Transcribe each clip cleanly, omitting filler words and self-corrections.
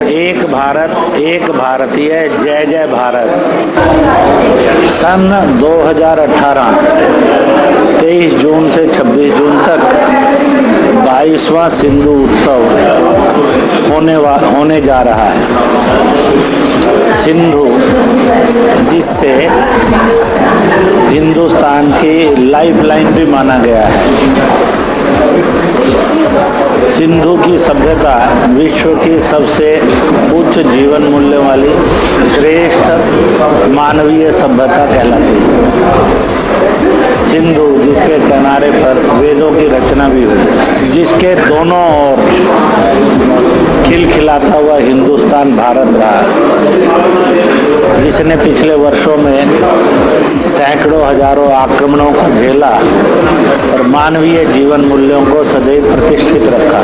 एक भारत एक भारतीय जय जय भारत। सन 2018 23 जून से 26 जून तक 22वां सिंधु उत्सव होने जा रहा है। सिंधु जिससे हिंदुस्तान की लाइफलाइन भी माना गया है। सिंधु की सभ्यता विश्व की सबसे उच्च जीवन मूल्य वाली श्रेष्ठ मानवीय सभ्यता कहलाती है। सिंधु जिसके किनारे पर वेदों की रचना भी हुई, जिसके दोनों ओर खिलखिलाता हुआ हिंदुस्तान भारत रहा, जिसने पिछले वर्षों में सैकड़ों हजारों आक्रमणों को झेला और मानवीय जीवन मूल्यों को सदैव प्रतिष्ठित रखा।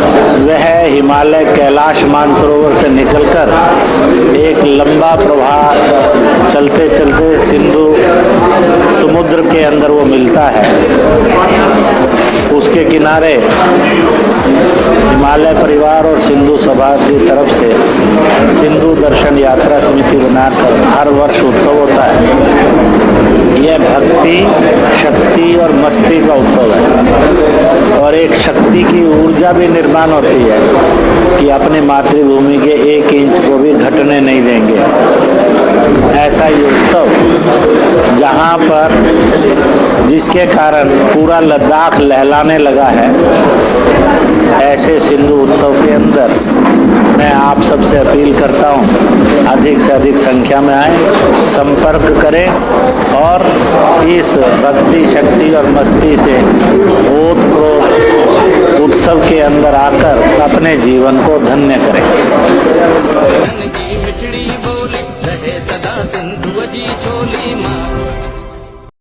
वह हिमालय कैलाश मानसरोवर से निकलकर एक लंबा प्रवाह चलते चलते सिंधु समुद्र के अंदर वो मिलता है। उसके किनारे हिमालय परिवार और सिंधु सभा की तरफ से सिंधु दर्शन यात्रा समिति बनाकर हर वर्ष उत्सव होता है। यह भक्ति, शक्ति और मस्ती का उत्सव है और एक शक्ति की ऊर्जा भी निर्माण होती है कि अपनी मातृभूमि के 1 इंच को भी घटने नहीं देंगे। ऐसा ये उत्सव जहाँ पर जिसके कारण पूरा लद्दाख लहलाने लगा है, ऐसे सिंधु उत्सव के अंदर मैं आप सबसे अपील करता हूँ अधिक से अधिक संख्या में आए, संपर्क करें और इस भक्ति, शक्ति और मस्ती से ओतप्रोत उत्सव के अंदर आकर अपने जीवन को धन्य करें। मिठड़ी बोले रहे सदा सिंधु जी चोली माँ।